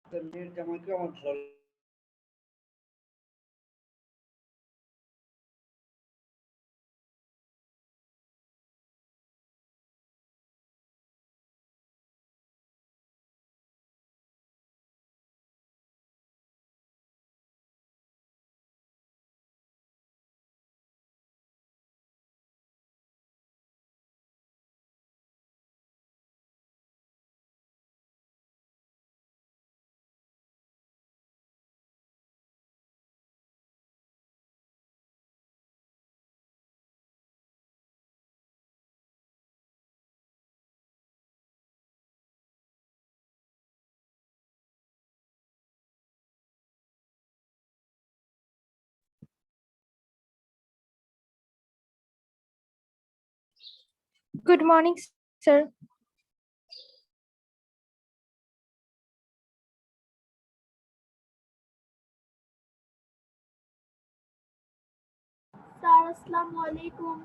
তো নেট জামাইকেও আমার ভালো Good morning, sir. স্যার আসসালামু আলাইকুম।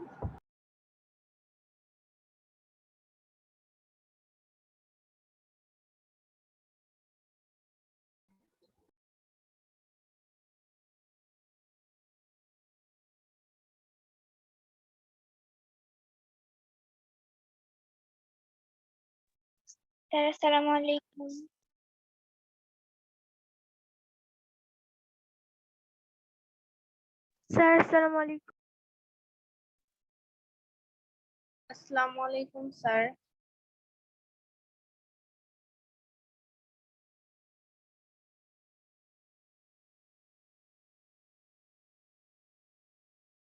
স্যার আসসালামু আলাইকুম। Sir, assalamu alaikum. আসসালামু আলাইকুম sir.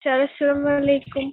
Sir, assalamu alaikum.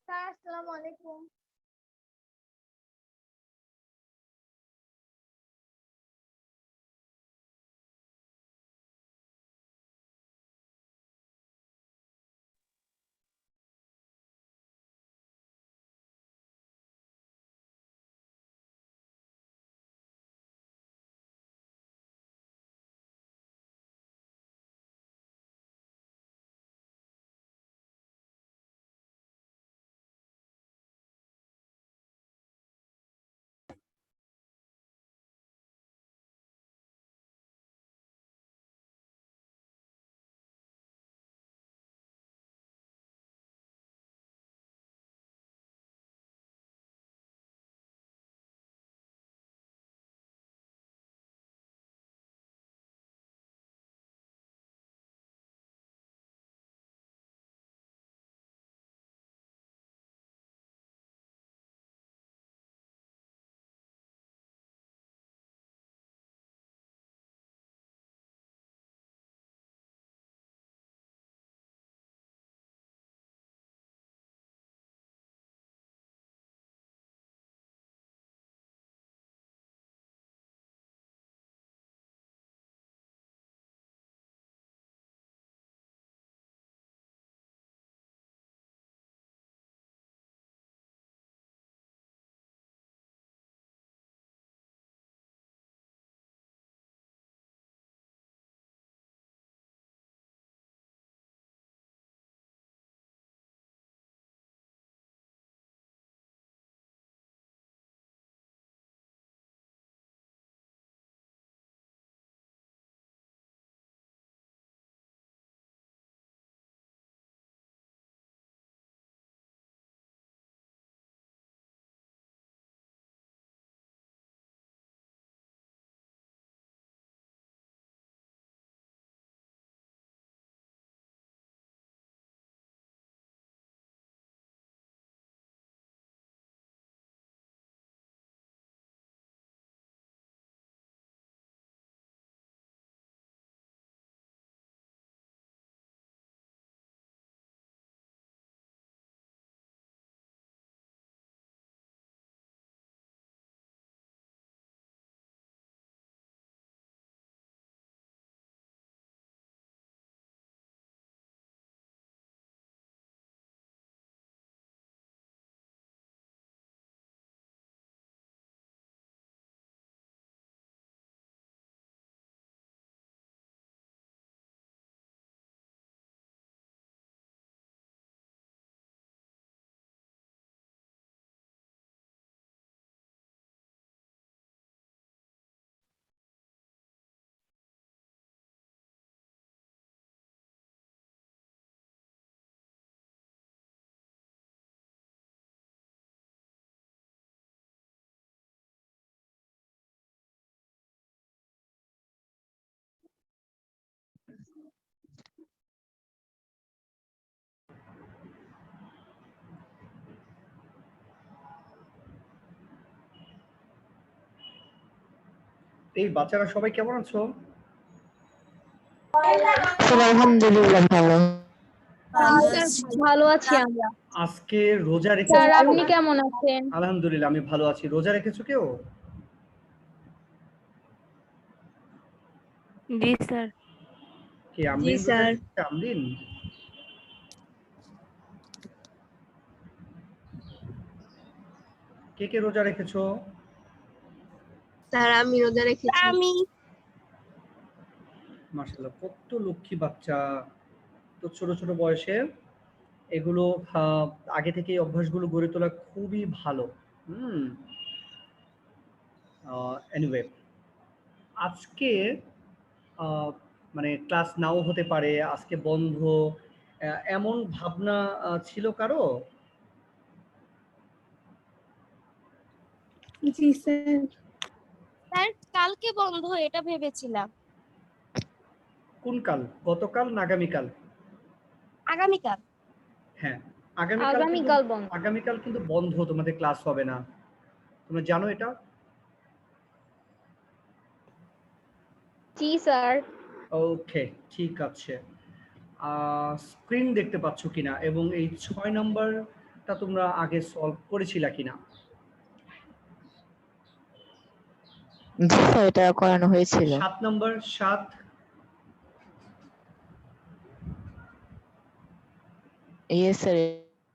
Sir আসসালামু আলাইকুম। এই বাচ্চারা সবাই কেমন আছো? স্যার আলহামদুলিল্লাহ ভালো। ভালো আছি আমরা। আজকে রোজা রেখেছো স্যার কেউ? আপনি কেমন আছেন? আলহামদুলিল্লাহ আমি ভালো আছি। রোজা রেখেছো কেউ? জি স্যার। কি আমরিন রোজা স্যার। রেখেছে? আমরিন কে কে রোজা রেখেছো? স্যার আমি রোজা রেখেছি। আমি মাশাআল্লাহ, কত লক্ষ্মী বাচ্চা, তো ছোট ছোট বয়সে এগুলো আগে থেকে এই অভ্যাসগুলো গড়ে তোলা খুবই ভালো। হুম। এনিওয়ে, আজকে আহ, মানে ক্লাস নাও হতে পারে, আজকে বন্ধ, এমন ভাবনা ছিল কারো? জি স্যার। স্যার কালকে বন্ধ এটা ভেবেছিলাম। কোন কাল? গতকাল না আগামীকাল? আগামীকাল। হ্যাঁ, আগামীকাল বন্ধ। আগামীকাল কিন্তু বন্ধ, তোমাদের ক্লাস হবে না। তোমরা জানো এটা? জি স্যার। ওকে, ঠিক আছে। স্ক্রিন দেখতে পাচ্ছ কিনা এবং এই 6 নাম্বারটা তোমরা আগে সলভ করেছিলা কিনা? জি স্যার, এটা করানো হয়েছিল। 7 নাম্বার, 7। ইয়েস স্যার,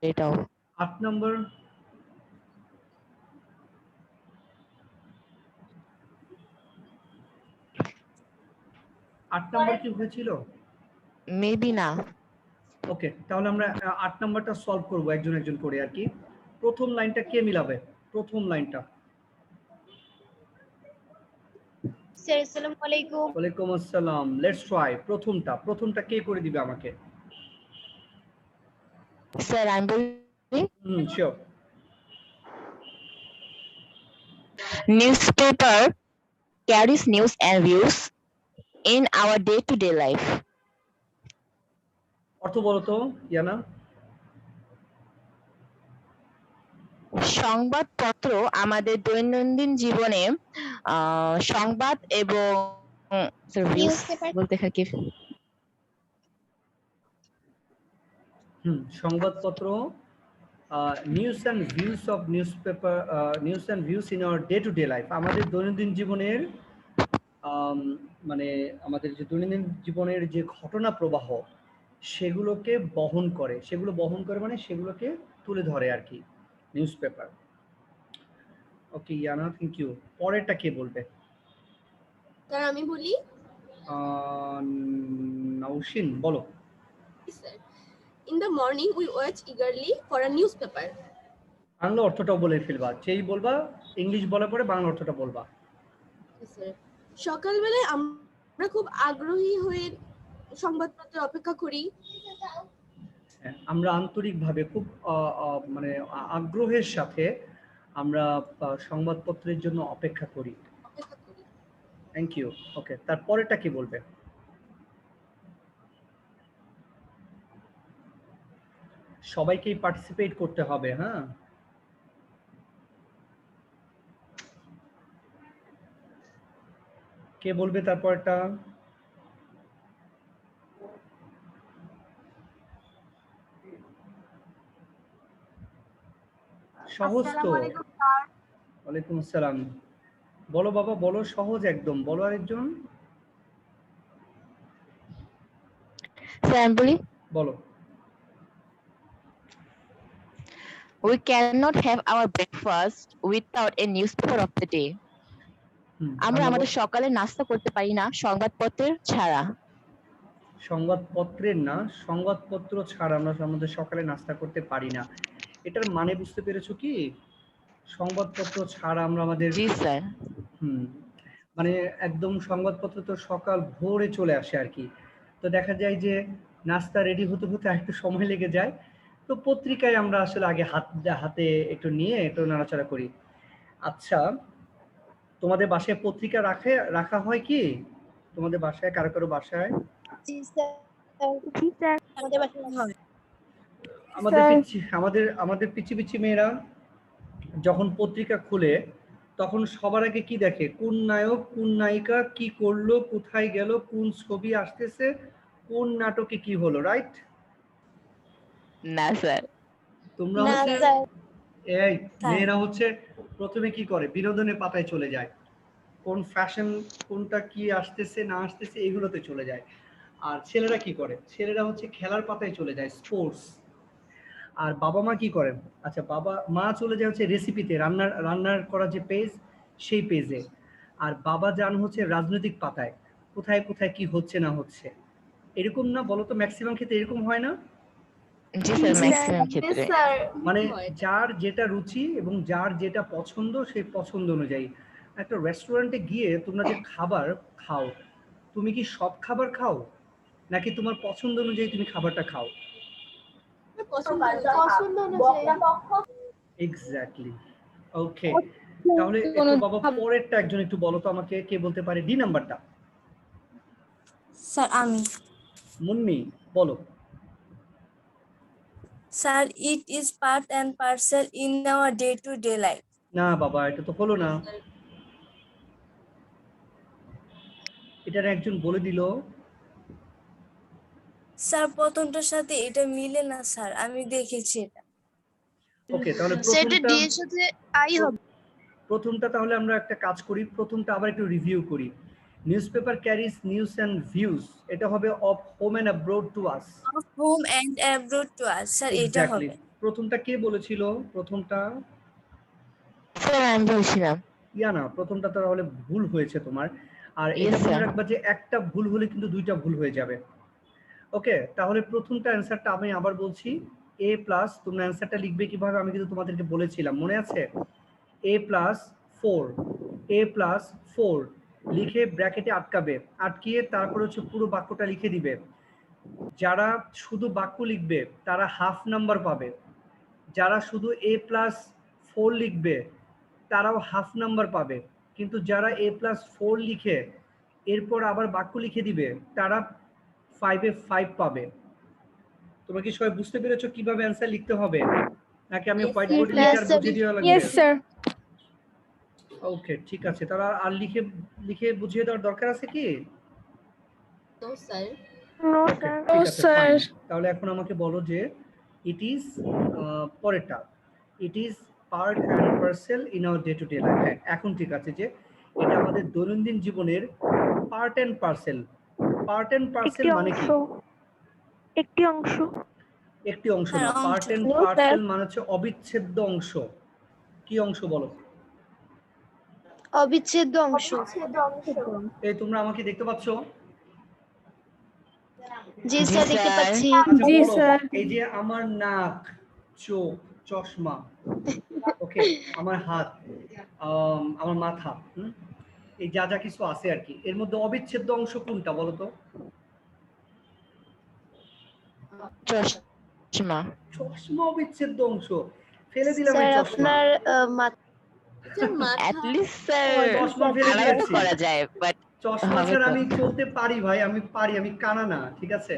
এটাও। 8 নাম্বার। 8 নাম্বার কি হয়েছিল? মেবি না। ওকে, তাহলে আমরা 8 নাম্বারটা সলভ করব একজন একজন করে আর কি। প্রথম লাইনটা কে মিলাবে? প্রথম লাইনটা। স্যার আসসালামু আলাইকুম। ওয়ালাইকুম আসসালাম। Let's try. প্রথমটা কে করে দিবে আমাকে? স্যার আমি বলি, sure. newspaper carries news and views in our day-to-day life. অর্থ বলো তো ইয়ানা। সংবাদপত্র আমাদের দৈনন্দিন জীবনে সংবাদ এবং views নিউজপেপার বলতে কি সংবাদপত্র, news and views of newspaper, news and views in our day to day life, আমাদের দৈনন্দিন জীবনের মানে আমাদের যে দৈনন্দিন জীবনের যে ঘটনা প্রবাহ সেগুলোকে বহন করে মানে সেগুলোকে তুলে ধরে আর কি newspaper. Okay Yana, thank you. পরেরটা কে বলবে? স্যার আমি বলি। নওশিন বলো। Sir in the morning we wait eagerly for a newspaper. Bangla অর্থটাও বলে ফেলবা, যেই বলবা ইংলিশ বলার পরে বাংলা অর্থটা বলবা। স্যার সকালবেলায় আমরা খুব আগ্রহী হয়ে সংবাদপত্রের অপেক্ষা করি। আমরা আন্তরিকভাবে খুব মানে আগ্রহের সাথে আমরা সংবাদপত্রের জন্য অপেক্ষা করি। Thank you. ওকে, তারপরেটা কি বলবে? সবাইকেই পার্টিসিপেট করতে হবে। হ্যাঁ, কে বলবে তারপরটা? সহজ তো। ওয়ালাইকুম আসসালাম। বলো বাবা, বলো, সহজ একদম, বলো আরেকজন। স্যার আমি বলি, বলো। we cannot have our breakfast without a newspaper of the day. আমরা আমাদের সকালে নাস্তা করতে পারি না সংবাদপত্রের ছাড়া। সংবাদপত্রের না, সংবাদপত্র ছাড়া আমরা আমাদের সকালে নাস্তা করতে পারি না। এটার মানে বুঝতে পেরেছো কি? সংবাদপত্র ছাড়া আমরা আমাদের জি স্যার। মানে একদম সংবাদপত্র তো সকাল ভোরে চলে আসে আর কি। তো দেখা যায় যে নাস্তা রেডি হতে হতে একটু সময় লেগে যায়। তো পত্রিকায় আমরা আসলে আগে হাতে একটু নিয়ে একটু নাড়াচাড়া করি। আচ্ছা, তোমাদের বাসায় পত্রিকা রাখা হয় কি? তোমাদের বাসায় কারো কারো বাসায়? জি স্যার। জি স্যার আমাদের বাসায় হয়। আমাদের পিচ্ছি মেয়েরা যখন পত্রিকা খুলে তখন সবার আগে কি দেখে? কোন নায়ক, কোন নায়িকা কি করলো, কোথায় গেল, কোন ছবি আসতেছে, কোন নাটকে কি হলো, রাইট? না স্যার। তোমরা না হচ্ছে স্যার এই মেয়েরা হচ্ছে প্রথমে কি করে? বিনোদনের পাতায় চলে যায়। কোন ফ্যাশন, কোনটা কি আসতেছে না আসতেছে এগুলোতে চলে যায়। আর ছেলেরা কি করে? ছেলেরা হচ্ছে খেলার পাতায় চলে যায়, স্পোর্টস। আর বাবা মা কি করেন? আচ্ছা, বাবা মা চলে যায় হচ্ছে রেসিপিতে, রান্নার করা যে পেজ, সেই পেজে। আর বাবা যান হচ্ছে রাজনৈতিক পাতায়, কোথায় কোথায় কি হচ্ছে না হচ্ছে। এরকম না বলো তো? ম্যাক্সিমাম ক্ষেত্রে এরকম হয় না? জি স্যার, ম্যাক্সিমাম ক্ষেত্রে। মানে হয়। যার যেটা রুচি এবং যার যেটা পছন্দ সেই পছন্দ অনুযায়ী। একটা রেস্টুরেন্টে গিয়ে তোমরা যে খাবার খাও, তুমি কি সব খাবার খাও, নাকি তোমার পছন্দ অনুযায়ী তুমি খাবারটা খাও? পছন্দ অনুযায়ী। এক্স্যাক্টলি। ওকে, তাহলে একটু বাবা পরেরটা একজন একটু বলো তো আমাকে, কে বলতে পারে ডি নাম্বারটা? স্যার আমি মুন্নি বলো। Sir it is part and parcel in our day to day life. না বাবা, এটা তো হলো না। এটার একজন বলে দিল। স্যার প্রথমটার সাথে এটা মিলে না স্যার, আমি দেখেছি এটা। ওকে, তাহলে সেটা ডি এর সাথে আই হবে। প্রথমটা তাহলে আমরা একটা কাজ করি, প্রথমটা আবার একটু রিভিউ করি। Newspaper carries news and views, এটা হবে of home and abroad to us. Of home and abroad to us, sir এটা এক্স্যাক্টলি। হবে। প্রথমটা কে বলেছিল? প্রথমটা স্যার আমি বলছিলাম। ইয়ানা। প্রথমটা তাহলে ভুল হয়েছে তোমার। আর Yes, এটা মনে sir. রাখবা যে একটা ভুল হলে কিন্তু দুইটা ভুল হয়ে যাবে। ওকে, তাহলে প্রথমটা অ্যান্সারটা আমি আবার বলছি, এ প্লাস। তোমরা অ্যান্সারটা লিখবে কিভাবে আমি কিন্তু তোমাদেরকে বলেছিলাম, মনে আছে? এ প্লাস 4, এ প্লাস 4 লিখে ব্র্যাকেটে আটকাবে, আটকিয়ে তারপর হচ্ছে পুরো বাক্যটা লিখে দিবে। যারা শুধু বাক্য লিখবে তারা হাফ নাম্বার পাবে, যারা শুধু এ প্লাস 4 লিখবে তারাও হাফ নাম্বার পাবে, কিন্তু যারা এ প্লাস 4 লিখে এরপর আবার বাক্য লিখে দিবে তারা 5-এ 5 পাবে। তোমরা কি সবাই বুঝতে পেরেছো কিভাবে অ্যান্সার লিখতে হবে, নাকি আমি Yes, হোয়াইট sir. বোর্ডে Yes, লিখে আর sir. বুঝিয়ে দেওয়া লাগবে? Yes sir. ওকে, ঠিক আছে। তারা আর লিখে লিখে বুঝিয়ে দেওয়ার দরকার আছে কি? No, sir. নো ওকে, স্যার। ঠিক আছে, ফাইন। তাহলে এখন আমাকে বলো যে ইট ইজ, পরেরটা, it is part and parcel in our day to day life. হ্যাঁ, এখন ঠিক আছে যে এটা আমাদের দৈনন্দিন জীবনের part and parcel. Part and parcel মানে কি? একটি অংশ। একটি অংশ না, হ্যাঁ, অংশ। Part and No, sir. Parcel মানে হচ্ছে অবিচ্ছেদ্য অংশ। কি অংশ বলো? অবিচ্ছেদ্য অংশ। এই তোমরা আমাকে দেখতে পাচ্ছো? জি জি, স্যার, দেখতে স্যার। পাচ্ছি। আচ্ছা, জি বলো। স্যার। এই যে আমার নাক, চোখ, চশমা, ওকে, আমার হাত, আমার মাথা, এই যা যা কিছু আছে আর কি, এর মধ্যে অবিচ্ছেদ্য অংশ কোনটা বলো তো? চশমা। চশমা অবিচ্ছেদ্য অংশ। ফেলে দিলাম এই স্যার চশমা। আপনার Sir, At matha. least sir ওই চশমা ফেলে আলাদা তো দিয়েছি। করা যায়, বাট চশমা হবে ছাড়া তো। আমি চলতে পারি ভাই, আমি পারি, আমি কানা না, ঠিক আছে?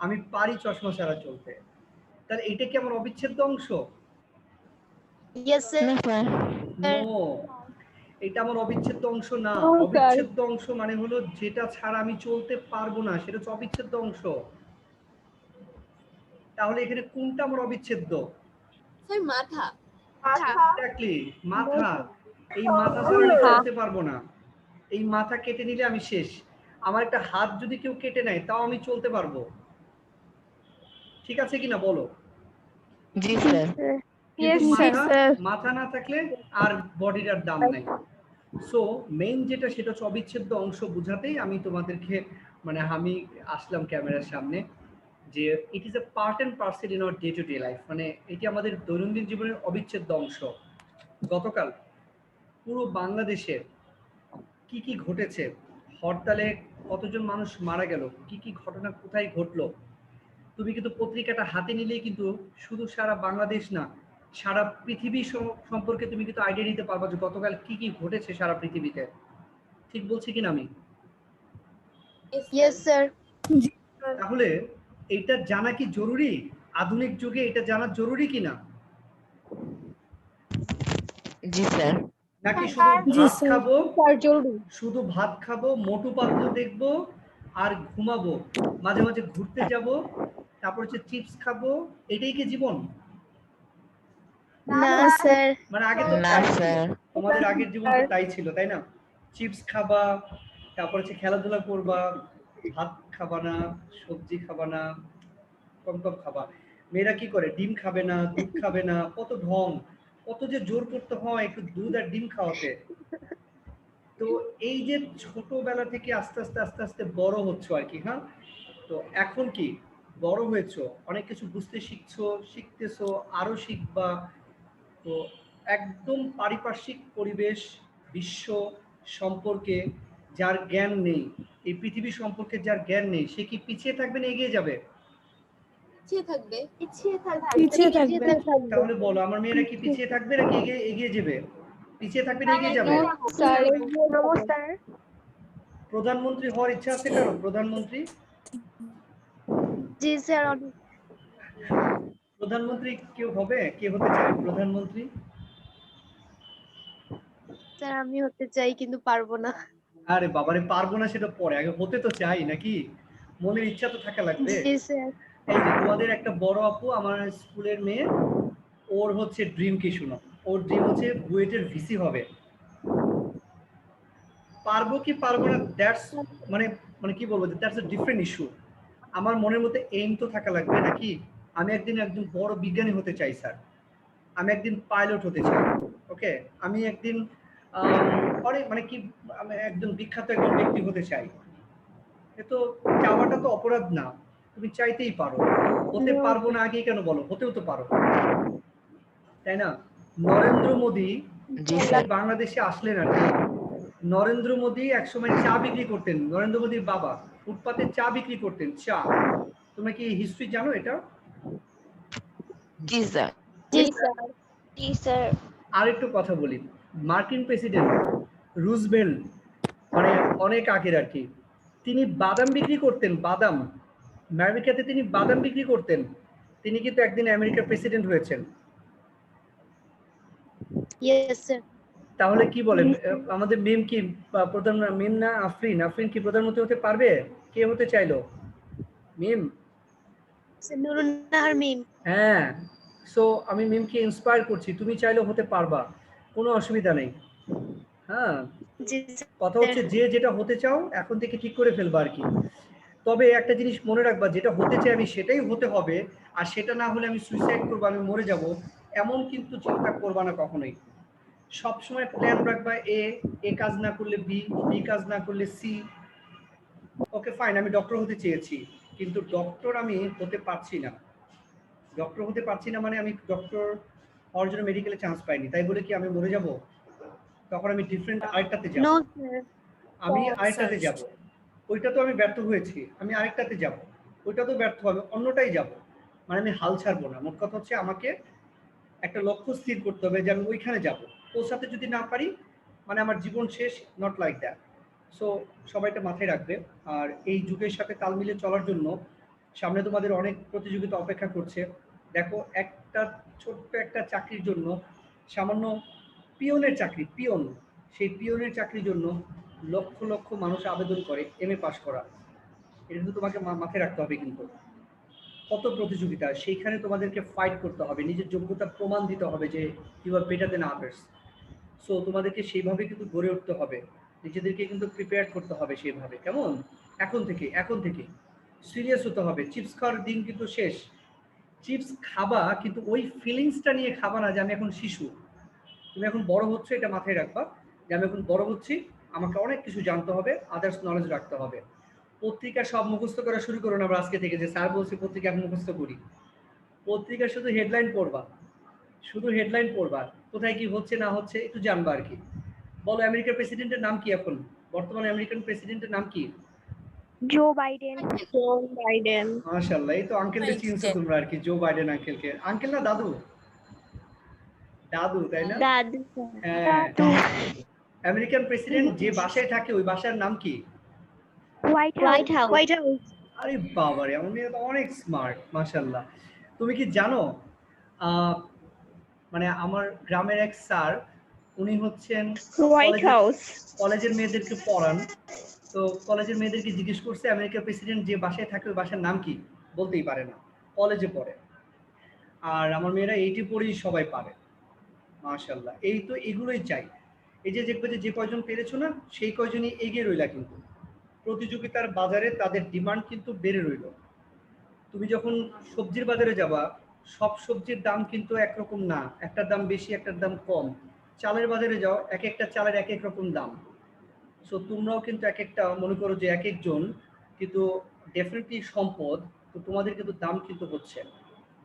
আমি পারি চশমা ছাড়া চলতে। তাহলে এটা কি আমার অবিচ্ছেদ্য অংশ? ইয়েস না স্যার। স্যার। নো, এটা আমার অবিচ্ছেদ্য অংশ না। No, sir. অবিচ্ছেদ্য অংশ মানে হলো যেটা ছাড়া আমি চলতে পারবো না, সেটা হচ্ছে অবিচ্ছেদ্য অংশ। তাহলে এখানে কোনটা আমার অবিচ্ছেদ্য? Sir, matha. এক্স্যাক্টলি, মাথা। এই মাথা ছাড়া আমি চলতে পারবো না। এই মাথা কেটে নিলে আমি শেষ। আমার একটা হাত যদি কেউ কেটে নেয় তাও আমি চলতে পারবো, ঠিক আছে কিনা বলো? জি স্যার। কিন্তু Yes, sir. মাথা না থাকলে আর বডিটার দাম নাই। সো মেইন যেটা সেটা হচ্ছে অবিচ্ছেদ্য অংশ বোঝাতেই আমি তোমাদেরকে, মানে আমি আসলাম ক্যামেরার সামনে, যে it is a part and parcel in our day to day life, মানে এটি আমাদের দৈনন্দিন জীবনের অবিচ্ছেদ্য অংশ। গতকাল পুরো বাংলাদেশে কি কি ঘটেছে, হরতালে কতজন মানুষ মারা গেল, কি কি ঘটনা কোথায় ঘটলো, তুমি কিন্তু পত্রিকাটা হাতে নিলেই কিন্তু শুধু সারা বাংলাদেশ না, সারা পৃথিবী সম্পর্কে তুমি কিন্তু আইডিয়া নিতে পারবা যে গতকাল কি কি ঘটেছে সারা পৃথিবীতে। ঠিক বলছি কিনা আমি? Yes sir. তাহলে এটা জানা কি জরুরি? আধুনিক যুগে এটা জানা জরুরি কিনা? জি স্যার। নাকি শুধু জি ভাত স্যার। খাবো, স্যার জরুরি। শুধু ভাত খাবো, মোটু পাতলু দেখবো আর ঘুমাবো, মাঝে মাঝে ঘুরতে যাব, তারপর হচ্ছে চিপস খাবো, এটাই কি জীবন? না স্যার। মানে আগে তো না তাই ছিল, স্যার। তোমাদের আগের জীবন তো তাই ছিল, তাই না? চিপস খাবা, তারপর হচ্ছে খেলাধুলা করবা, ভাত খাবা না, সবজি খাবা না, কম কম খাবা। মেয়েরা কি করে, ডিম খাবে না, দুধ খাবে না, কত ঢং, কত যে জোর করতে হয় একটু দুধ আর ডিম খাওয়াতে। তো এই যে ছোটবেলা থেকে আস্তে আস্তে আস্তে আস্তে বড় হচ্ছ আর কি, হ্যাঁ। তো এখন কি বড় হয়েছো, অনেক কিছু বুঝতে শিখছো, শিখতেছো, আরো শিখবা। তো একদম পারিপার্শ্বিক পরিবেশ, বিশ্ব সম্পর্কে যার জ্ঞান নেই, এই পৃথিবী সম্পর্কে যার জ্ঞান নেই, সে কি পিছিয়ে থাকবে না এগিয়ে যাবে? পিছিয়ে থাকবে। পিছিয়ে থাকবে। তাহলে বলো, আমার মেয়েরা কি পিছিয়ে থাকবে নাকি এগিয়ে এগিয়ে যাবে? পিছিয়ে থাকবে না এগিয়ে যাবে? স্যার নমস্কার। প্রধানমন্ত্রী হওয়ার ইচ্ছা আছে কারো? প্রধানমন্ত্রী, জি স্যার। প্রধানমন্ত্রী কেউ হবে? কে হতে চায় প্রধানমন্ত্রী? স্যার আমি হতে চাই কিন্তু পারবো না। আরে বাবারে, পারবো না সেটা পরে, আগে হতে তো চাই নাকি, মনের ইচ্ছা তো থাকা লাগবে। জি স্যার। এই যে তোমাদের একটা বড় আপু, আমার স্কুলের মেয়ে, ওর হচ্ছে ড্রিম কি শুনো, ওর ড্রিম হচ্ছে বুয়েটের ভিসি হবে। পারবো কি পারবো না, দ্যাটস মানে মানে কি বলবো, দ্যাটস আ ডিফারেন্ট ইস্যু। আমার মনের মধ্যে এইম তো থাকা লাগবে নাকি। আমি একদিন একজন বড় বিজ্ঞানী হতে চাই স্যার, আমি একদিন পাইলট হতে চাই, ওকে। আমি একদিন অনেক মানে কি, আমি একজন বিখ্যাত একজন ব্যক্তি হতে চাই। এ তো চাওয়াটা তো অপরাধ না, তুমি চাইতেই পারো। হতে পারবো না আগে কেন বলো, হতেও তো পারো, তাই না? নরেন্দ্র মোদী জি স্যার। বাংলাদেশে আসলেন আর কি। নরেন্দ্র মোদী একসময় চা বিক্রি করতেন, নরেন্দ্র মোদীর বাবা ফুটপাতে চা বিক্রি করতেন, চা। তোমরা কি হিস্ট্রি জানো এটা? জি স্যার। জি স্যার। জি স্যার। আর একটু কথা বলি, মার্কিন প্রেসিডেন্ট রুজভেল্ট, মানে অনেক আগের আর কি, তিনি বাদাম বিক্রি করতেন, বাদাম। আমেরিকাতে তিনি বাদাম বিক্রি করতেন, তিনি কিন্তু একদিন আমেরিকার প্রেসিডেন্ট হয়েছেন। Yes sir. তাহলে কি বলেন, আমাদের মিম কি প্রধান, মিম না আফরিন, আফরিন কি প্রধানমন্ত্রী হতে পারবে? কে হতে চাইলো? মিম। নুরুন নাহার মিম। হ্যাঁ, সো আমি মিমকে ইন্সপায়ার করছি, তুমি চাইলেও হতে পারবা, কোনো অসুবিধা নেই। হ্যাঁ, জি কথা স্যার। হচ্ছে যে যেটা হতে চাও এখন থেকে ঠিক করে ফেলবা আর কি। তবে একটা জিনিস মনে রাখবা, যেটা হতে চাই আমি সেটাই হতে হবে, আর সেটা না হলে আমি সুইসাইড করবো, আমি মরে যাব, এমন কিন্তু চিন্তা করবা না কখনোই। সবসময় প্ল্যান রাখবা, এ কাজ না করলে বি, বি কাজ না করলে সি। ওকে ফাইন, আমি ডক্টর হতে চেয়েছি, কিন্তু ডক্টর আমি হতে পারছি না। ডক্টর হতে পারছি না মানে আমি ডক্টর হওয়ার জন্য মেডিকেলে চান্স পাইনি, তাই বলে কি আমি মরে যাব? তখন আমি ডিফারেন্ট আরেকটাতে যাব, নো স্যার। আমি স্যার। আরেকটাতে যাব। ওইটা তো আমি ব্যর্থ হয়েছি, আমি আরেকটাতে যাব, ওইটা তো ব্যর্থ হবে, অন্যটাই যাব। মানে আমি হাল ছাড়বো না, মোট কথা হচ্ছে আমাকে একটা লক্ষ্য স্থির করতে হবে যে আমি ওইখানে যাব। পৌঁছাতে যদি না পারি মানে আমার জীবন শেষ, নট লাইক দ্যাট। সো সবাইটা মাথায় রাখবে। আর এই যুগের সাথে তাল মিলিয়ে চলার জন্য সামনে তোমাদের অনেক প্রতিযোগিতা অপেক্ষা করছে। দেখো, একটা ছোট্ট একটা চাকরির জন্য, সামান্য পিয়নের চাকরি, পিয়ন, সেই পিয়নের চাকরির জন্য লক্ষ লক্ষ মানুষ আবেদন করে এমএ পাস করা। এটা কিন্তু তোমাকে মাথায় রাখতে হবে কিন্তু। কত প্রতিযোগিতা, সেইখানে তোমাদেরকে ফাইট করতে হবে, নিজের যোগ্যতা প্রমাণ দিতে হবে যে you are better than others. So তোমাদেরকে সেইভাবে কিন্তু গড়ে উঠতে হবে, নিজেদেরকে কিন্তু প্রিপেয়ার করতে হবে সেইভাবে, কেমন? এখন থেকে সিরিয়াস হতে হবে। চিপস খাওয়ার দিন কিন্তু শেষ। চিপস খাবা কিন্তু ওই ফিলিংসটা নিয়ে খাবা না যে আমি এখন শিশু। তুমি এখন বড় হচ্ছে, এটা মাথায় রাখবা যে আমি এখন বড় হচ্ছি, আমাকে অনেক কিছু জানতে হবে, আদার্স নলেজ রাখতে হবে। পত্রিকা সব মুখস্থ করা শুরু করো না আবার আজকে থেকে, যে স্যার বলছে পত্রিকা এখন মুখস্থ করি। পত্রিকা শুধু হেডলাইন পড়বা, শুধু হেডলাইন পড়বা, কোথায় কি হচ্ছে না হচ্ছে একটু জানবা আর কি। বলো, আমেরিকার প্রেসিডেন্টের নাম কি এখন? বর্তমানে আমেরিকান প্রেসিডেন্টের নাম কি? Joe Biden. Joe Biden. মাশাআল্লাহ, এই তো আঙ্কেলকে চিনছো তোমরা আর কি, জো বাইডেন আঙ্কেলকে। আঙ্কেল না দাদু? দাদু, তাই না? দাদু। হ্যাঁ। আমেরিকান প্রেসিডেন্ট যে বাসায় থাকে ওই বাসার নাম কি? White house. White house. আরে বাবারে, আমার মেয়ে তো অনেক স্মার্ট, মাশাআল্লাহ। তুমি কি জানো, আহ, মানে আমার গ্রামের এক স্যার, উনি হচ্ছেন হোয়াইট হাউস। কলেজের মেয়েদেরকে পড়ান। তো কলেজের মেয়েদেরকে জিজ্ঞেস করছে আমেরিকার প্রেসিডেন্ট যে বাসায় থাকে ওই বাসার নাম কি, বলতেই পারে না, কলেজে পড়ে। আর আমার মেয়েরা এইটি পড়েই সবাই পারে, মাশাল্লাহ। এই তো এগুলোই চাই। এই যে দেখবে যে কয়জন পেরেছো না, সেই কয়জনই এগিয়ে রইলা, কিন্তু প্রতিযোগিতার বাজারে তাদের ডিমান্ড কিন্তু বেড়ে রইল। তুমি যখন সবজির বাজারে যাবা, সব সবজির দাম কিন্তু একরকম না, একটার দাম বেশি একটার দাম কম। চালের বাজারে যাও, এক একটা চালের এক এক রকম দাম। সো তোমরাও কিন্তু এক একটা মনে করো যে এক একজন কিন্তু ডেফিনেটলি সম্পদ। তো তোমাদের কিন্তু দাম কিন্তু হচ্ছে,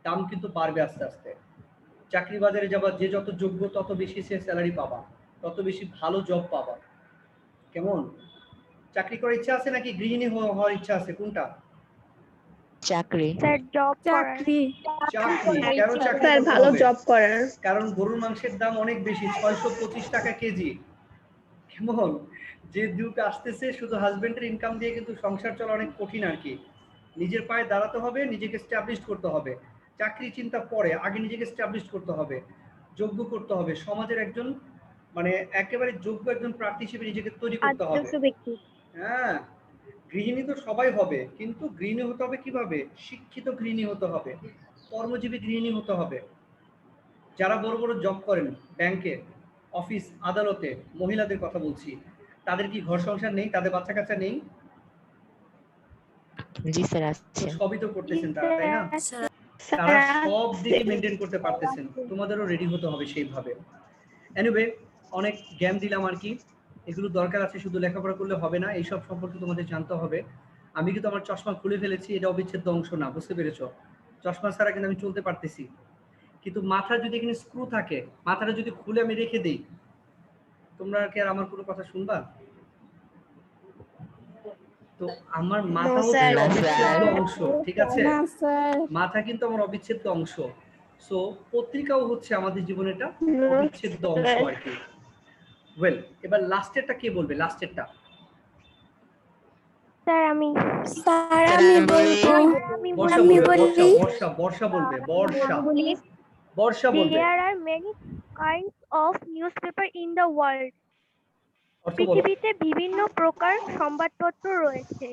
দাম কিন্তু বাড়বে আস্তে আস্তে। চাকরি বাজারে যাবা, যে যত যোগ্য তত বেশি সে স্যালারি পাবা, তত বেশি ভালো জব পাবা। কেমন? চাকরি করার ইচ্ছা আছে নাকি গৃহিণী হওয়ার ইচ্ছা আছে, কোনটা? চাকরি। স্যার জব চাকরি। চাকরি। কেন চাকরি স্যার করতে ভালো হবে? জব করার। কারণ গরুর মাংসের দাম অনেক বেশি, 625 টাকা কেজি। কেমন? যে যুগ আসতেছে, শুধু হাজবেন্ডের ইনকাম দিয়ে কিন্তু সংসার চলা অনেক কঠিন আর কি। নিজের পায়ে দাঁড়াতে হবে, নিজেকে স্ট্যাবলিশ করতে হবে। চাকরি চিন্তা পরে, আগে নিজেকে স্ট্যাবলিশ করতে হবে, যোগ্য করতে হবে, সমাজের একজন মানে একেবারে যোগ্য একজন প্রার্থী হিসেবে নিজেকে তৈরি করতে হবে। আদর্শ ব্যক্তি। হ্যাঁ, গৃহিণী তো সবাই হবে, কিন্তু গৃহিণী হতে হবে কিভাবে? শিক্ষিত গৃহিণী হতে হবে, কর্মজীবী গৃহিণী হতে হবে। যারা বড় বড় জব করেন, ব্যাংকে, অফিস আদালতে, মহিলাদের কথা বলছি, তাদের কি ঘর সংসার নেই? তাদের বাচ্চা কাচ্চা নেই? জি স্যার তো আছে। সবই তো করতেছেন তারা, তাই না? স্যার তারা সব দিকে মেনটেন করতে পারতেছেন, তোমাদেরও রেডি হতে হবে সেইভাবে। এনিওয়ে, অনেক জ্ঞান দিলাম আর কি। এগুলো দরকার আছে, শুধু লেখাপড়া করলে হবে না, এইসব সম্পর্কে তোমাদের জানতে হবে। আমি কিন্তু আমার চশমা খুলে ফেলেছি, এটা অবিচ্ছেদ্য অংশ না, বুঝতে পেরেছো? চশমা ছাড়া কিন্তু আমি চলতে পারতেছি, কিন্তু মাথা যদি এখানে স্ক্রু থাকে, মাথাটা যদি খুলে আমি রেখে দিই, তোমরা কি আর আমার কোনো কথা শুনবা? তো আমার মাথা No, হচ্ছে sir. অবিচ্ছেদ্য স্যার। অংশ, ঠিক আছে? না স্যার। মাথা কিন্তু আমার অবিচ্ছেদ্য অংশ। সো পত্রিকাও হচ্ছে আমাদের জীবনের একটা No, অবিচ্ছেদ্য অংশ sir. আর কি। ওয়েল, এবার লাস্টেরটা কে বলবে? লাস্টেরটা স্যার আমি। স্যার স্যার আমি আমি বলি। বলবো। বর্ষা আমি বলবে, বর্ষা বলি। বর্ষা বর্ষা বলবে, বর্ষা বলি, বর্ষা বলবে। there are many kinds of newspaper in the world. অর্থ বলো। পৃথিবীতে বিভিন্ন প্রকার সংবাদপত্র রয়েছে।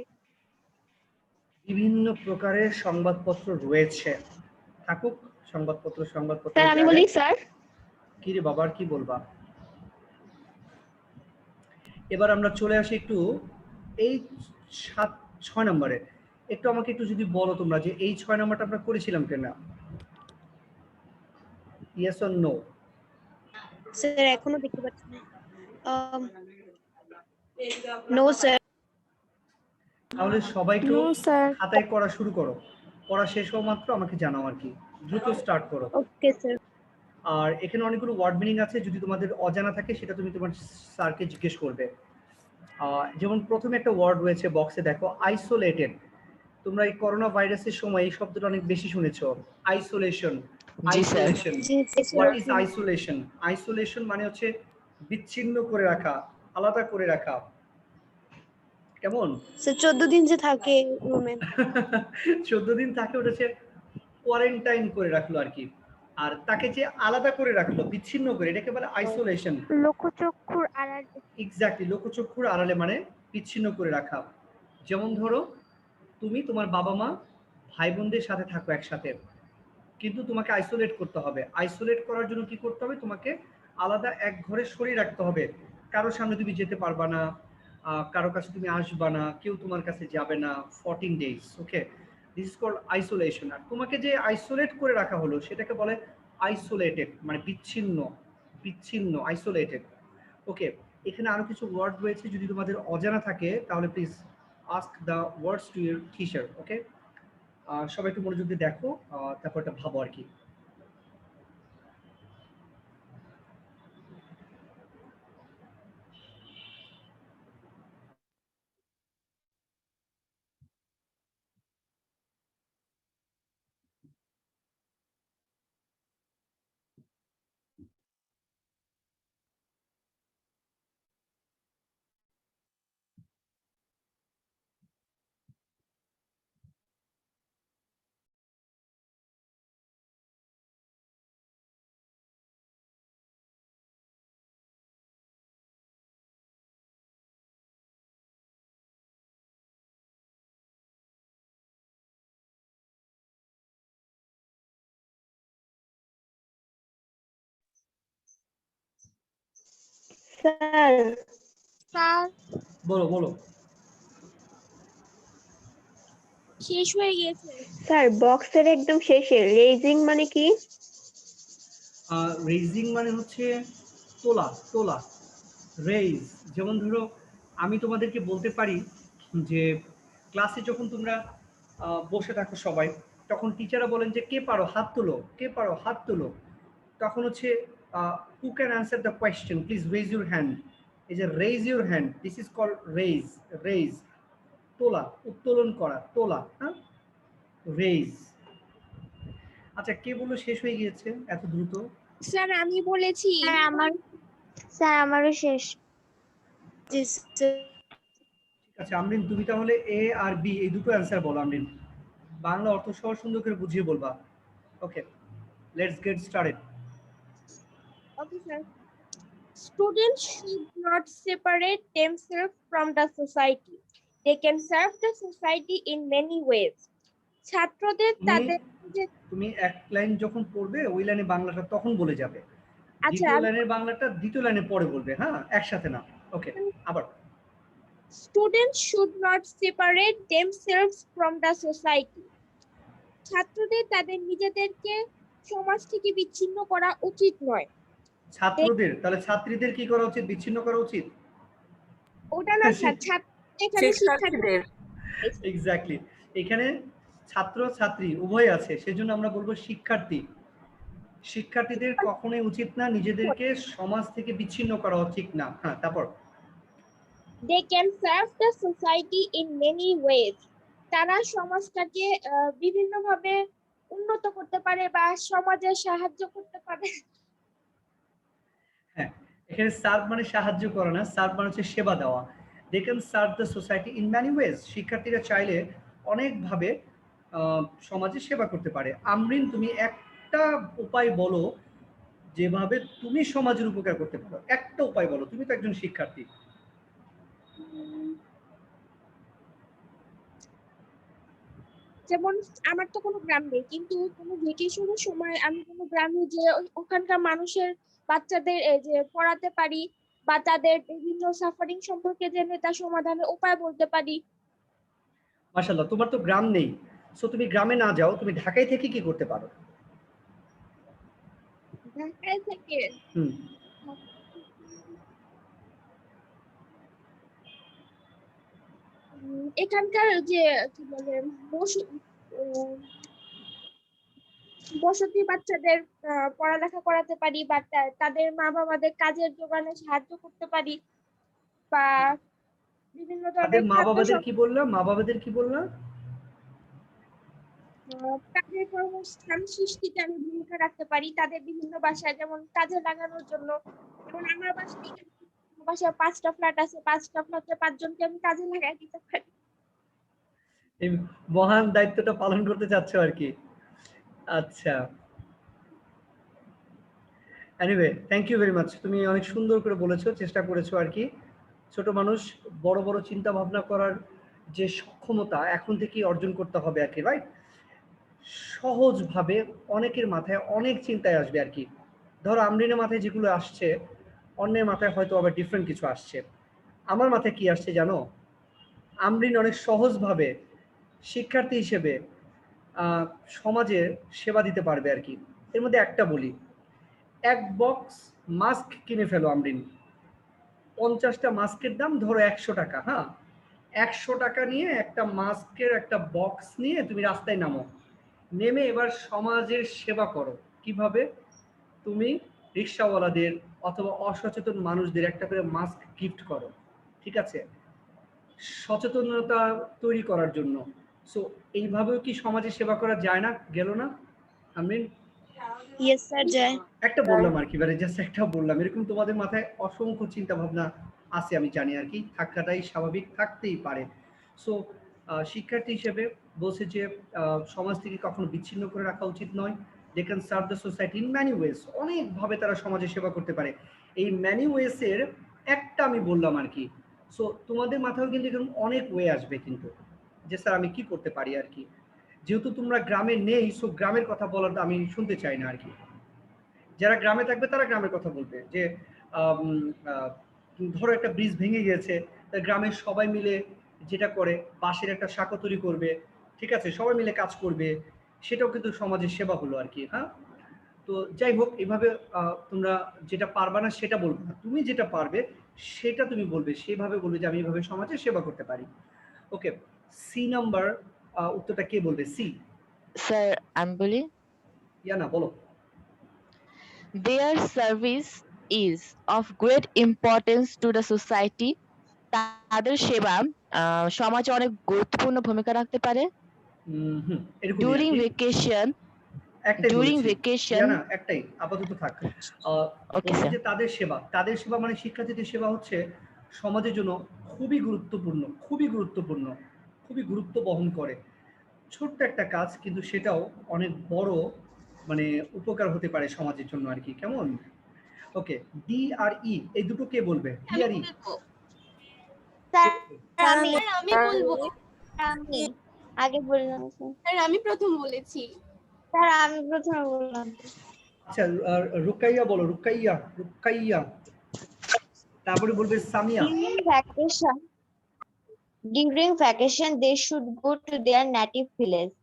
বিভিন্ন প্রকারের সংবাদপত্র রয়েছে, থাকুক সংবাদপত্র। সংবাদপত্র স্যার আমি বলি স্যার। কি রে বাবার, কি বলবা? এবার আমরা চলে আসি একটু এই 6 নম্বরে। একটু আমাকে একটু যদি বলো তোমরা যে এই 6 নম্বরটা আমরা করেছিলাম কিনা, ইয়েস অর নো? স্যার এখনো দেখতে পাচ্ছি না। No sir. তাহলে সবাই একটু নো স্যার। খাতায় করা শুরু করো, পড়া শেষ হওয়া মাত্র আমাকে জানাও আর কি, দ্রুত স্টার্ট করো। Okay sir. আর এখানে অনেকগুলো ওয়ার্ড মিনিং আছে, যদি তোমাদের অজানা থাকে সেটা তুমি তোমার স্যারকে জিজ্ঞেস করবে। যেমন প্রথমে একটা ওয়ার্ড রয়েছে বক্সে, দেখো, আইসোলেটেড। তোমরা এই করোনা ভাইরাসের সময় এই শব্দটা অনেক বেশি শুনেছো, isolation. G sir. Isolation, what is isolation? Isolation মানে হচ্ছে বিচ্ছিন্ন করে রাখা, আলাদা করে রাখা। কেমন? স্যার 14 দিন যে থাকে রুমে। 14 দিন থাকে, ওটা হচ্ছে কোয়ারেন্টাইন করে রাখলো আর কি। আর তাকে যে আলাদা করে রাখলো, বিচ্ছিন্ন করে, এটাকে বলে আইসোলেশন। লোকচক্ষুর আড়ালে। এক্স্যাক্টলি, লোকচক্ষুর আড়ালে মানে বিচ্ছিন্ন করে রাখা। যেমন ধরো, তুমি তোমার বাবা মা ভাই বোনদের সাথে থাকো একসাথে, কিন্তু তোমাকে আইসোলেট করতে হবে। আইসোলেট করার জন্য কি করতে হবে? তোমাকে আলাদা এক ঘরে সরিয়ে রাখতে হবে। কারোর সামনে তুমি যেতে পারবা না, কারো কাছে তুমি আসবা না, কেউ তোমার কাছে যাবে না 14 days। Okay, this is called isolation. আর তোমাকে যে আইসোলেট করে রাখা হলো সেটাকে বলে আইসোলেটেড, মানে বিচ্ছিন্ন, বিচ্ছিন্ন, আইসোলেটেড। ওকে, এখানে আরো কিছু ওয়ার্ড রয়েছে, যদি তোমাদের অজানা থাকে তাহলে please ask the words to your teacher. Okay, সবাই একটু মনোযোগ দিয়ে দেখো, তারপর এটা ভাবো আর কি। স্যার স্যার বলো বলো। শেষ হয়ে গিয়েছে। স্যার বক্সের একদম শেষে রেজিং মানে কি? রেজিং মানে হচ্ছে তোলা তোলা, রেইজ। যেমন ধরো আমি তোমাদেরকে বলতে পারি যে ক্লাসে যখন তোমরা বসে থাকো সবাই, তখন টিচাররা বলেন যে কে পারো হাত তোলো, কে পারো হাত তোলো। তখন হচ্ছে who can answer the question, please raise your hand. এই যে raise your hand, this is called raise. Raise তোলা, উত্তোলন করা, তোলা, হ্যাঁ, রেজ। আচ্ছা, কে বললো শেষ হয়ে গিয়েছে এত দ্রুত? স্যার আমি বলেছি। স্যার আমারও শেষ। ঠিক আছে আমরিন, তুমি তাহলে এ আর বি এই দুটো অ্যান্সার বলো। আমরিন বাংলা অর্থ সহ সুন্দর করে বুঝিয়ে বলবা। Okay, let's get started. Okay, sir. Students should not separate themselves from the society. They can serve the society in many ways. ছাত্রদের তাদের তুমি এক লাইন যখন পড়বে ওই লাইনে বাংলাটা তখন বলে যাবে, আচ্ছা দ্বিতীয় লাইনের বাংলাটা দ্বিতীয় লাইনে পরে বলবে, হ্যাঁ, একসাথে না। ওকে, আবার। Students should not separate themselves from the society. ছাত্রদের তাদের নিজেদেরকে সমাজ থেকে বিচ্ছিন্ন করা উচিত নয়। ছাত্রদের, তাহলে ছাত্রীদের কি করা উচিত? বিচ্ছিন্ন করা উচিত? ওটা না স্যার, এখানে শিক্ষার্থীদের। এক্স্যাক্টলি, এখানে ছাত্র ছাত্রী উভয় আছে, সেজন্য আমরা বলবো শিক্ষার্থী। শিক্ষার্থীদের কখনোই উচিত না নিজেদেরকে সমাজ থেকে বিচ্ছিন্ন করা উচিত না। হ্যাঁ, তারপর They can serve the society in many ways. তারা সমাজটাকে বিভিন্নভাবে উন্নত করতে পারে বা সমাজে সাহায্য করতে পারে। হ্যাঁ, এখানে সার্ভ মানে সাহায্য করা না, সার্ভ মানে হচ্ছে সেবা দেওয়া। They can serve the society in many ways. শিক্ষার্থীরা চাইলে অনেকভাবে সমাজে সেবা করতে পারে। আমরিন, তুমি একটা উপায় বলো যেভাবে তুমি সমাজের উপকার করতে পারো, একটা উপায় বলো, তুমি তো একজন শিক্ষার্থী। যেমন আমার তো কোনো গ্রাম নেই, কিন্তু কোনো ভেকেশনের সময় আমি কোনো গ্রামে যে ওখানকার মানুষের বাচ্চাদের এই যে পড়াতে পারি বা তাদের বিভিন্ন সাফারিং সম্পর্কে জেনে তার সমাধানের উপায় বলতে পারি। মাশাআল্লাহ, তোমার তো গ্রাম নেই, সো তুমি গ্রামে না যাও, তুমি ঢাকায় থেকে কি করতে পারো? ঢাকায় থেকে এখানকার যে কি বলে বসতি বাচ্চাদের পড়ালেখা করাতে পারি বা তাদের মা বাবাদের কাজের জোগানে সাহায্য করতে পারি বা বিভিন্ন ধরনের মা বাবাদের কি বললাম? মা বাবাদের কি বললাম? কাজের কর্মস্থান সৃষ্টিতে আমি ভূমিকা রাখতে পারি তাদের বিভিন্ন বাসায়, যেমন কাজে লাগানোর জন্য। যেমন আমার বাসায় 5টা ফ্ল্যাট আছে, 5টা ফ্ল্যাটে 5 জনকে আমি কাজে লাগাই দিতে পারি। এই মহান দায়িত্বটা পালন করতে চাচ্ছ আর কি। আচ্ছা, anyway, thank you very much. তুমি অনেক সুন্দর করে বলেছো, চেষ্টা করেছো আর কি। ছোট মানুষ বড় বড় চিন্তা ভাবনা করার যে সক্ষমতা এখন থেকেই অর্জন করতে হবে আর কি, রাইট? সহজভাবে অনেকের মাথায় অনেক চিন্তায় আসবে আর কি। ধরো আমরিনের মাথায় যেগুলো আসছে, অন্যের মাথায় হয়তো আবার ডিফারেন্ট কিছু আসছে। আমার মাথায় কি আসছে জানো? আমরিন অনেক সহজভাবে শিক্ষার্থী হিসেবে সমাজে সেবা দিতে পারবে আর কি। এর মধ্যে একটা বলি, এক বক্স মাস্ক কিনে ফেলো আমরিন। 50টা মাস্কের দাম ধরো 100 টাকা। হ্যাঁ, 100 টাকা নিয়ে একটা মাস্কের একটা বক্স নিয়ে তুমি রাস্তায় নামো, নেমে এবার সমাজের সেবা করো। কিভাবে? তুমি রিক্সাওয়ালাদের অথবা অসচেতন মানুষদের একটা করে মাস্ক গিফট করো, ঠিক আছে, সচেতনতা তৈরি করার জন্য। সো এইভাবেও কি সমাজে সেবা করা যায় না? গেল না আমরিন? ইয়েস স্যার, জয়। একটা বললাম আর কি, মানে জাস্ট একটা বললাম। এরকম তোমাদের মাথায় অসংখ্য চিন্তা ভাবনা আছে, আমি জানি আর কি, থাকাটাই স্বাভাবিক, থাকতেই পারে। সো শিক্ষার্থী হিসেবে বলছে যে সমাজ থেকে কখনো বিচ্ছিন্ন করে রাখা উচিত নয়। They can serve the society in many ways. অনেকভাবে তারা সমাজে সেবা করতে পারে। এই ম্যানি ওয়েসের একটা আমি বললাম আর কি। সো তোমাদের মাথায়ও কিন্তু এরকম অনেক ওয়ে আসবে কিন্তু, যে স্যার আমি কি করতে পারি আর কি। যেহেতু তোমরা গ্রামে নেই, সো গ্রামের কথা বলার আমি শুনতে চাই না আর কি। যারা গ্রামে থাকবে তারা গ্রামের কথা বলবে, যে ধরো একটা ব্রিজ ভেঙে গেছে, তা গ্রামের সবাই মিলে যেটা করে বাঁশের একটা সাঁকো তৈরি করবে, ঠিক আছে, সবাই মিলে কাজ করবে, সেটাও কিন্তু সমাজের সেবা হলো আর কি। হ্যাঁ, তো যাই হোক, এভাবে তোমরা যেটা পারবা না সেটা বলবে না, তুমি যেটা পারবে সেটা তুমি বলবে, সেভাবে বলবে যে আমি এভাবে সমাজের সেবা করতে পারি। ওকে, সি নাম্বার উত্তরটা কে বলবে? সি। স্যার আমি বলি, ইয়ানা বলো। their service is of great importance to the society. তাদের সেবা সমাজে অনেক গুরুত্বপূর্ণ ভূমিকা রাখতে পারে। এরকমই আর during কি। vacation একটাই during বলেছি vacation না, একটাই আপাতত থাক। Okay, বলছি sir. যে তাদের সেবা, তাদের সেবা মানে শিক্ষার্থীদের সেবা হচ্ছে সমাজের জন্য খুবই গুরুত্বপূর্ণ, খুবই গুরুত্বপূর্ণ, খুবই গুরুত্ব বহন করে। ছোট্ট একটা কাজ কিন্তু সেটাও অনেক বড় মানে উপকার হতে পারে সমাজের জন্য আর কি। কেমন? ওকে, ডি আর ই এই দুটো কে বলবে? ডি আমি আর ই বলবো। স্যার আমি স্যার আমি বলবো। আমি আগে বললাম স্যার। স্যার আমি প্রথম বলেছি। স্যার আমি প্রথমে বললাম। আচ্ছা, রুকাইয়া বলো, রুকাইয়া, রুকাইয়া, তারপরে বলবে Samia. During vacation, they should go to their native village.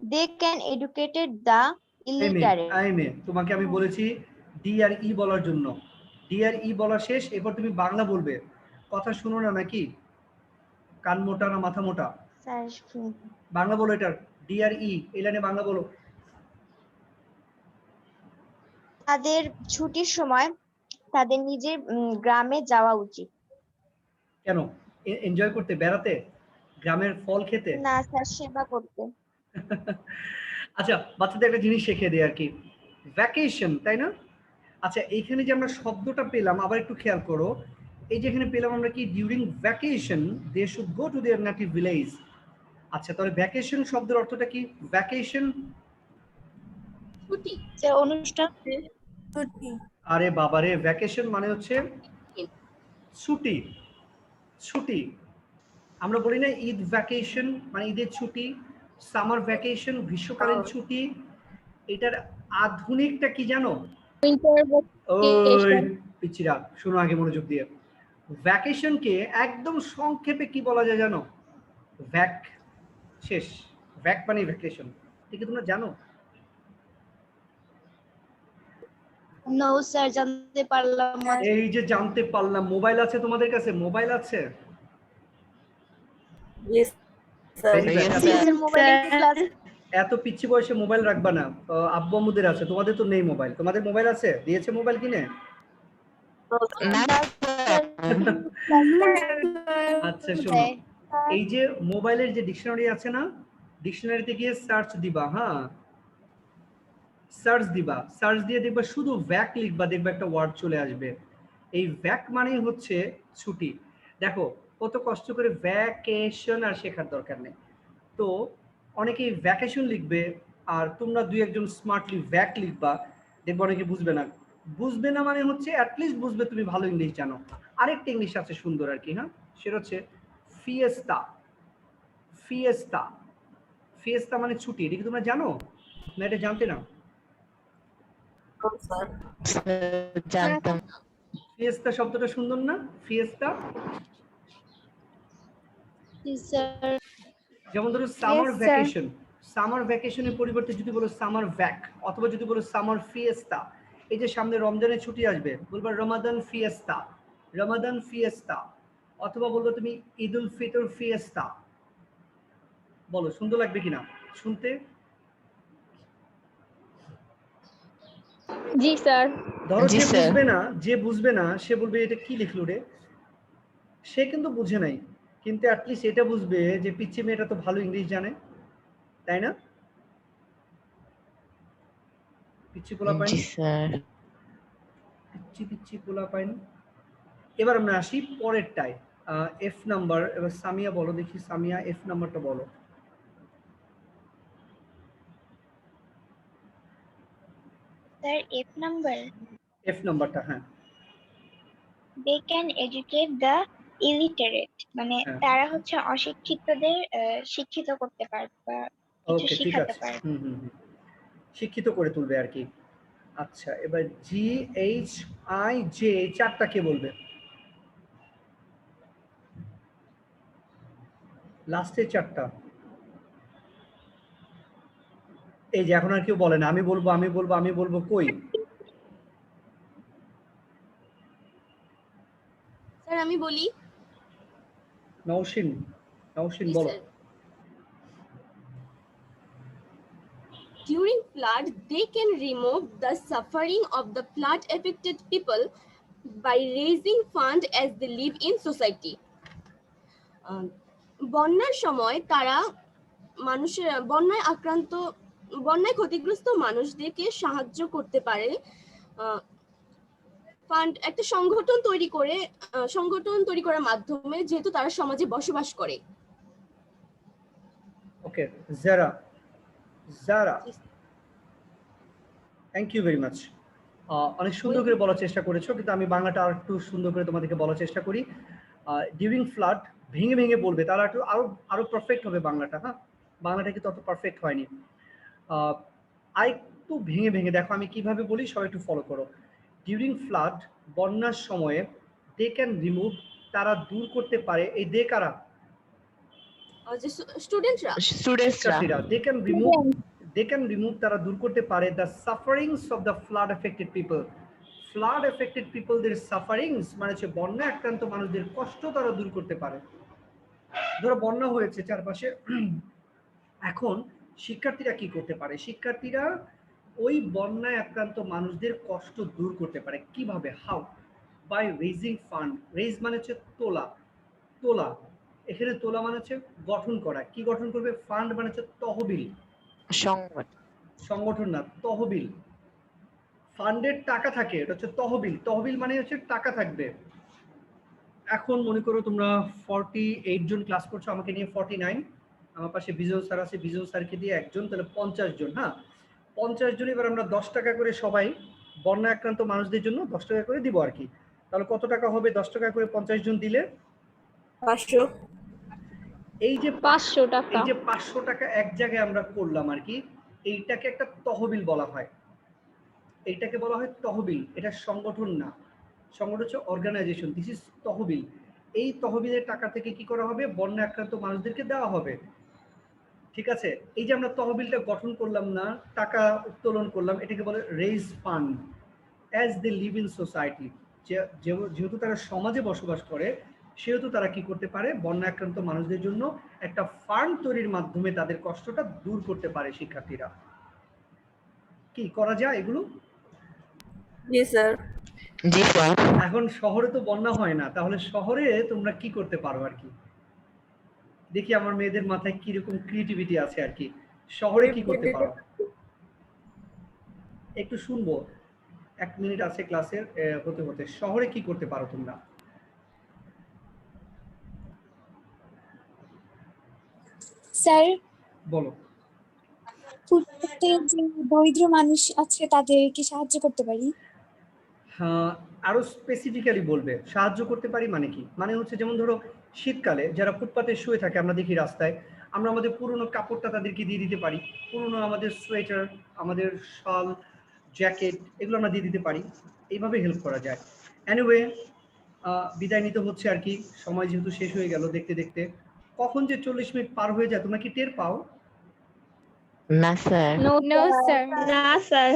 They can educate the illiterate. তোমাকে আমি বলেছি ডি আর ই বলার জন্য, ডি আর ই বলা শেষ, এরপর তুমি বাংলা বলবে। কথা শুনো না নাকি? কান মোটা না মাথা মোটা? স্যার বাংলা বলো, এটার ডি আর ই এই লাইনে বাংলা বলো। তাদের ছুটির সময় তাদের নিজের গ্রামে যাওয়া উচিত। কেন? এনজয় করতে, বেড়াতে, গ্রামের ফল খেতে? না স্যার, সেবা করতে। আচ্ছা, বাচ্চাদের একটা জিনিস শিখিয়ে দেয় আর কি, ভ্যাকেশন, তাই না? আচ্ছা, এইখানে যে আমরা শব্দটা পেলাম আবার একটু খেয়াল করো, এই যে এখানে পেলাম আমরা কি during vacation they should go to their native village. আচ্ছা, তাহলে ভ্যাকেশন শব্দের অর্থটা কি? ভ্যাকেশন ছুটি। যে অনুষ্ঠান। ছুটি। আরে বাবারে, ভ্যাকেশন মানে হচ্ছে ছুটি, ছুটি। আমরা বলি না ঈদ ভ্যাকেশন মানে ঈদের ছুটি, সামার ভ্যাকেশন গ্রীষ্মকালীন ছুটি। এটার আধুনিকটা কি জানো? ওই পিচ্চিরা শোনো আগে মনোযোগ দিয়ে, ভ্যাকেশনকে একদম সংক্ষেপে কি বলা যায় জানো? ভ্যাক, শেষ। ভ্যাক মানে ভ্যাকেশন, ঠিক আছে? তোমরা জানো? নো স্যার, জানতে পারলাম। এই যে জানতে পারলাম, মোবাইল আছে তোমাদের কাছে? মোবাইল আছে? Yes, sir. Yes, sir. এত পিচ্ছি বয়সে মোবাইল রাখবা না। আব্বু আম্মুদের আছে, তোমাদের তো নেই মোবাইল। তোমাদের মোবাইল আছে? দিয়েছে মোবাইল কিনে? না, আচ্ছা শোনো, এই যে মোবাইলের যে ডিকশনারি আছে না, ডিকশনারিতে গিয়ে সার্চ দিবা। হ্যাঁ, সার্চ দিবা, সার্চ দিয়ে দেখবা শুধু ভ্যাক লিখবা, দেখবা একটা ওয়ার্ড চলে আসবে। এই ভ্যাক মানেই হচ্ছে ছুটি। দেখো কত কষ্ট করে ভ্যাকেশন আর শেখার দরকার নেই। তো অনেকেই ভ্যাকেশন লিখবে, আর তোমরা দুই একজন স্মার্টলি ভ্যাক লিখবা, দেখবো অনেকে বুঝবে না। বুঝবে না মানে হচ্ছে অ্যাটলিস্ট বুঝবে তুমি ভালো ইংলিশ জানো। আরেকটা ইংলিশ আছে সুন্দর আর কি, হ্যাঁ, সেটা হচ্ছে ফিয়েস্তা। ফিয়েস্তা, ফিয়েস্তা মানে ছুটি। এটা কি তোমরা জানো না? এটা জানতে না? জানতাম। ফিয়েস্তা শব্দটা সুন্দর না? ফিয়েস্তা, যেমন ধরো সামার ভ্যাকেশন, সামার ভ্যাকেশনের পরিবর্তে যদি বলো সামার ভ্যাক, অথবা যদি বলো সামার ফিয়েস্তা। এই যে সামনে রমজানের ছুটি আসবে, বলবা রমাদান ফিয়েস্তা, রমাদান ফিয়েস্তা। অথবা বলবো তুমি ঈদ উল ফিতর ফিয়েস্তা। বলো সুন্দর লাগবে কিনা শুনতে? জি স্যার। ধরো জি, যে স্যার। বুঝবে না, যে বুঝবে না সে বলবে এটা কি লিখলো রে, সে কিন্তু বুঝে নাই, কিন্তু অ্যাটলিস্ট এটা বুঝবে যে পিচ্ছি মেয়েটা তো ভালো ইংলিশ জানে, তাই না? পিচ্ছি পোলা পাইন, জি স্যার। পিচ্ছি পিচ্ছি পোলা পাইন। এবার আমরা আসি পরেরটায়, এফ নাম্বার। এবার সামিয়া বলো দেখি, সামিয়া এফ নাম্বারটা বলো। স্যার এফ নাম্বার, এফ নাম্বারটা, হ্যাঁ। they can educate the illiterate, মানে হ্যাঁ, তারা হচ্ছে অশিক্ষিতদের শিক্ষিত করতে পারবে বা কিছু ওকে, ঠিক শিখাতে আছে। পারবে। শিক্ষিত করে তুলবে আর কি। আচ্ছা, এবার জি এইচ আই জে চারটা কে বলবে? লাস্টে 4টা। এই যে এখন আর কেউ বলে না, আমি বলবো কই? স্যার আমি বলি। নওশিন বলো। During flood, they can remove the suffering of the flood affected people by raising fund as they live in society. বন্যার সময় তারা মানুষের বন্যায় ক্ষতিগ্রস্ত মানুষদেরকে সাহায্য করতে পারে ফান্ড একটা সংগঠন তৈরি করার মাধ্যমে, যেহেতু তারা সমাজে বসবাস করে। ওকে, জারা থ্যাংক ইউ ভেরি মাচ। অনেক সুন্দর করে বলার চেষ্টা করেছো, কিন্তু আমি বাংলাটা আর একটু সুন্দর করে তোমাদেরকে বলার চেষ্টা করি। ডিউরিং ফ্লাড ভেঙে বলবে, তারা একটু আরো পারফেক্ট হবে বাংলাটা। হ্যাঁ, বাংলাটা কিন্তু অত পারফেক্ট হয়নি। একটু ভেঙে দেখো আমি কিভাবে বলি, সবাই একটু ফলো করো। ডিউরিং ফ্লাড, বন্যার সময়ে, দে ক্যান রিমুভ, তারা দূর করতে পারে। এই দে কারা? স্টুডেন্টসরা। They can remove, তারা দূর করতে পারে the sufferings of the flood affected people. Flood affected people there sufferings মানে হচ্ছে বন্যা আক্রান্ত মানুষদের কষ্ট তারা দূর করতে পারে। ধরো বন্যা হয়েছে চারপাশে, এখন শিক্ষার্থীরা কি করতে পারে? শিক্ষার্থীরা ওই বন্যায় আক্রান্ত মানুষদের কষ্ট দূর করতে পারে। কিভাবে? How? By raising fund. Raise মানে হচ্ছে তোলা। এখানে তোলা মানে হচ্ছে গঠন করা। কি গঠন করবে? ফান্ড মানে হচ্ছে তহবিল। সংগঠন না, তহবিল। ফান্ডের টাকা থাকে, এটা হচ্ছে তহবিল মানে হচ্ছে টাকা থাকবে। এখন মনে করো তোমরা 48 জন ক্লাস করছো, আমাকে নিয়ে 49, আমার পাশে বিজয় স্যার আছে, বিজয় স্যারকে দিয়ে একজন, তাহলে 50 জন। হ্যাঁ, 50 জন। এবার আমরা 10 টাকা করে সবাই বন্যা আক্রান্ত মানুষদের জন্য 10 টাকা করে দিব আর কি। তাহলে কত টাকা হবে 10 টাকা করে 50 জন দিলে? 500। এই যে 500 টাকা এক জায়গায় আমরা করলাম আর কি, এইটাকে একটা তহবিল বলা হয়। এইটাকে বলা হয় তহবিল। এটা সংগঠন না, সংগঠন হচ্ছে অর্গানাইজেশন। দিস ইজ তহবিল। এই তহবিলের টাকা থেকে কি করা হবে? বন্যা আক্রান্ত মানুষদেরকে দেওয়া হবে। ঠিক আছে, এই যে আমরা তহবিলটা গঠন করলাম না, টাকা উত্তোলন করলাম, এটাকে বলে raise fund as they live in society. যেহেতু তারা সমাজে বসবাস করে, সেহেতু তারা কি করতে পারে? বন্যা আক্রান্ত মানুষদের জন্য একটা ফান্ড তৈরির মাধ্যমে তাদের কষ্টটা দূর করতে পারে। শিক্ষার্থীরা কি করা যায় এগুলো? জি স্যার। এখন শহরে তো বন্যা হয় না, তাহলে শহরে তোমরা কি করতে পারো আর কি? দেখি আমার মেয়েদের মাথায় কিরকম ক্রিয়েটিভিটি আছে আর কি। শহরে কি করতে পারো একটু শুনবো। 1 মিনিট আছে ক্লাসের হতে। শহরে কি করতে পারো তোমরা? স্যার, বলো। ফুটপাতে যে দরিদ্র মানুষ আছে তাদেরকে সাহায্য করতে পারি। হ্যাঁ, আরো স্পেসিফিক্যালি বলবে সাহায্য করতে পারি মানে কি? মানে হচ্ছে যেমন ধরো শীতকালে যারা ফুটপাতে শুয়ে থাকে, আমরা দেখি রাস্তায়, আমরা আমাদের পুরনো কাপড়টা তাদেরকে দিয়ে দিতে পারি। পুরনো আমাদের সোয়েটার, আমাদের শাল, জ্যাকেট, এগুলো আমরা দিয়ে দিতে পারি। এইভাবে হেল্প করা যায়। এনিওয়ে, বিদায় নিতে হচ্ছে আর কি, সময় যেহেতু শেষ হয়ে গেল দেখতে। কখন যে 40 মিনিট পার হয়ে যায় তোমরা কি টের পাও? না স্যার। No, sir. না স্যার।